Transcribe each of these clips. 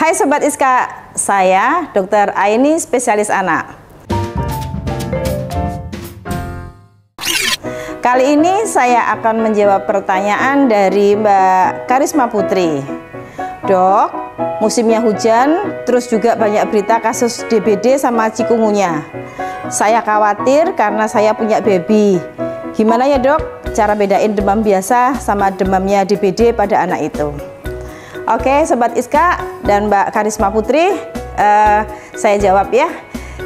Hai Sobat Iska, saya Dr. Aini, spesialis anak. Kali ini saya akan menjawab pertanyaan dari Mbak Karisma Putri. Dok, musimnya hujan, terus juga banyak berita kasus DBD sama cikungunya. Saya khawatir karena saya punya baby. Gimana ya dok, cara bedain demam biasa sama demamnya DBD pada anak itu? Oke Sobat Iska dan Mbak Karisma Putri, saya jawab ya.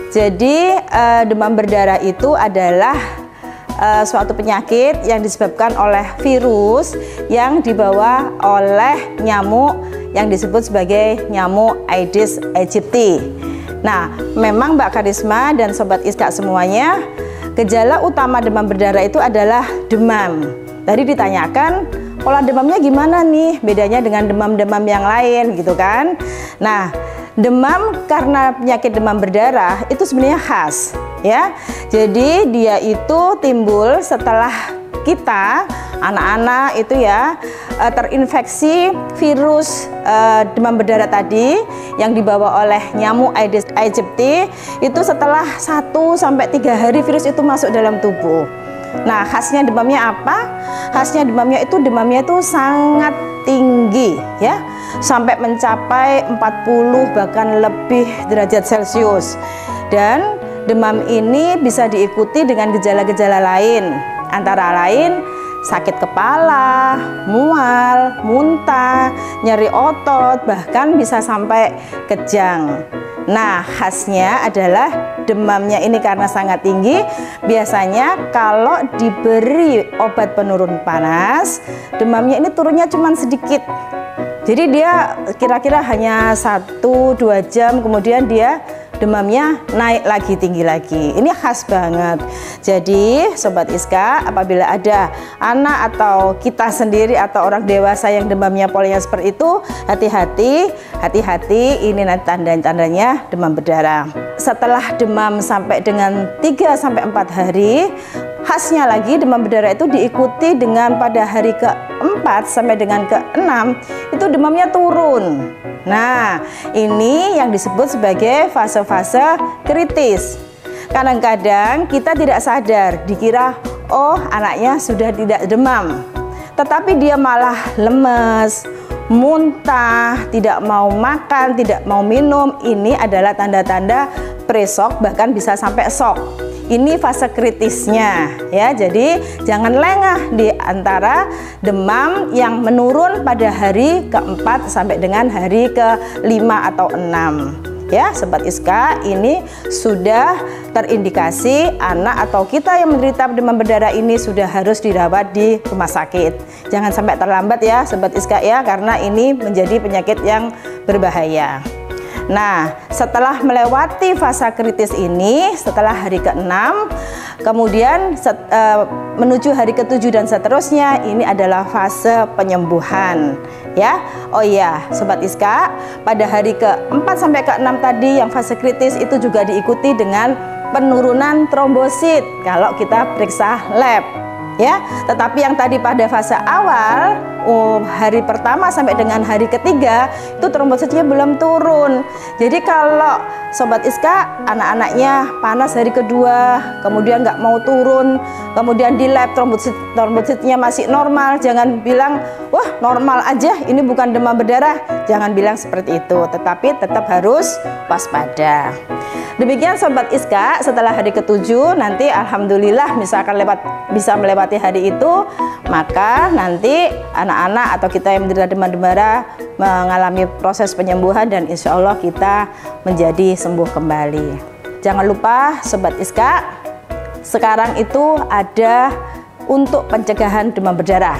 Jadi demam berdarah itu adalah suatu penyakit yang disebabkan oleh virus yang dibawa oleh nyamuk yang disebut sebagai nyamuk Aedes aegypti. Nah, memang Mbak Karisma dan Sobat Iska semuanya, gejala utama demam berdarah itu adalah demam. Tadi ditanyakan, pola demamnya gimana nih? Bedanya dengan demam-demam yang lain gitu kan? Nah, demam karena penyakit demam berdarah itu sebenarnya khas ya. Jadi dia itu timbul setelah kita anak-anak itu ya terinfeksi virus demam berdarah tadi yang dibawa oleh nyamuk Aedes aegypti. Itu setelah 1 sampai 3 hari virus itu masuk dalam tubuh. Nah, khasnya demamnya apa? Khasnya demamnya itu sangat tinggi ya, sampai mencapai 40 bahkan lebih derajat Celcius. Dan demam ini bisa diikuti dengan gejala-gejala lain, antara lain sakit kepala, mual, muntah, nyeri otot, bahkan bisa sampai kejang. Nah, khasnya adalah demamnya ini karena sangat tinggi, biasanya kalau diberi obat penurun panas, demamnya ini turunnya cuma sedikit. Jadi dia kira-kira hanya 1-2 jam, kemudian dia demamnya naik lagi, tinggi lagi. Ini khas banget. Jadi Sobat Iska, apabila ada anak atau kita sendiri atau orang dewasa yang demamnya polanya seperti itu, hati-hati, ini nanti tanda-tandanya demam berdarah. Setelah demam sampai dengan 3-4 hari, khasnya lagi demam berdarah itu diikuti dengan pada hari ke-4 sampai dengan ke-6 itu demamnya turun. Nah, ini yang disebut sebagai fase-fase kritis. Kadang-kadang kita tidak sadar, dikira oh anaknya sudah tidak demam, tetapi dia malah lemes, muntah, tidak mau makan, tidak mau minum. Ini adalah tanda-tanda pre-shock, bahkan bisa sampai shock. Ini fase kritisnya ya. Jadi jangan lengah di antara demam yang menurun pada hari ke-4 sampai dengan hari ke-5 atau 6 ya Sobat Iska. Ini sudah terindikasi anak atau kita yang menderita demam berdarah ini sudah harus dirawat di rumah sakit. Jangan sampai terlambat ya Sobat Iska ya, karena ini menjadi penyakit yang berbahaya. Nah, setelah melewati fase kritis ini, setelah hari ke-6, kemudian menuju hari ke-7 dan seterusnya, ini adalah fase penyembuhan ya. Oh iya Sobat Iska, pada hari ke-4 sampai ke-6 tadi yang fase kritis itu juga diikuti dengan penurunan trombosit kalau kita periksa lab ya. Tetapi yang tadi pada fase awal, hari pertama sampai dengan hari ketiga itu trombositnya belum turun. Jadi kalau Sobat Iska anak-anaknya panas hari kedua, kemudian nggak mau turun, kemudian di lab trombositnya masih normal, jangan bilang wah normal aja, ini bukan demam berdarah. Jangan bilang seperti itu, tetapi tetap harus waspada. Demikian Sobat Iska, setelah hari ke-7 nanti alhamdulillah misalkan bisa melewati hari itu, maka nanti anak-anak atau kita yang menderita demam berdarah mengalami proses penyembuhan dan insya Allah kita menjadi sembuh kembali. Jangan lupa Sobat Iska, sekarang itu ada untuk pencegahan demam berdarah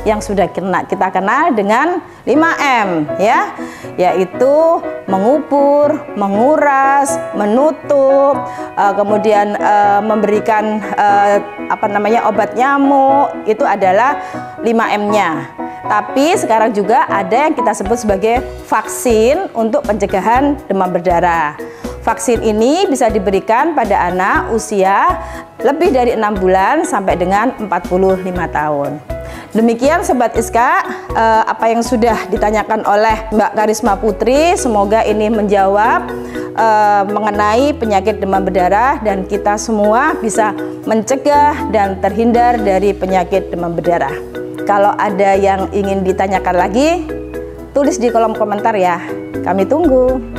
yang sudah kita kenal dengan 5M ya, yaitu mengubur, menguras, menutup, kemudian memberikan obat nyamuk. Itu adalah 5M-nya. Tapi sekarang juga ada yang kita sebut sebagai vaksin untuk pencegahan demam berdarah. Vaksin ini bisa diberikan pada anak usia lebih dari 6 bulan sampai dengan 45 tahun. Demikian Sobat Iska, apa yang sudah ditanyakan oleh Mbak Karisma Putri, semoga ini menjawab mengenai penyakit demam berdarah dan kita semua bisa mencegah dan terhindar dari penyakit demam berdarah. Kalau ada yang ingin ditanyakan lagi, tulis di kolom komentar ya. Kami tunggu.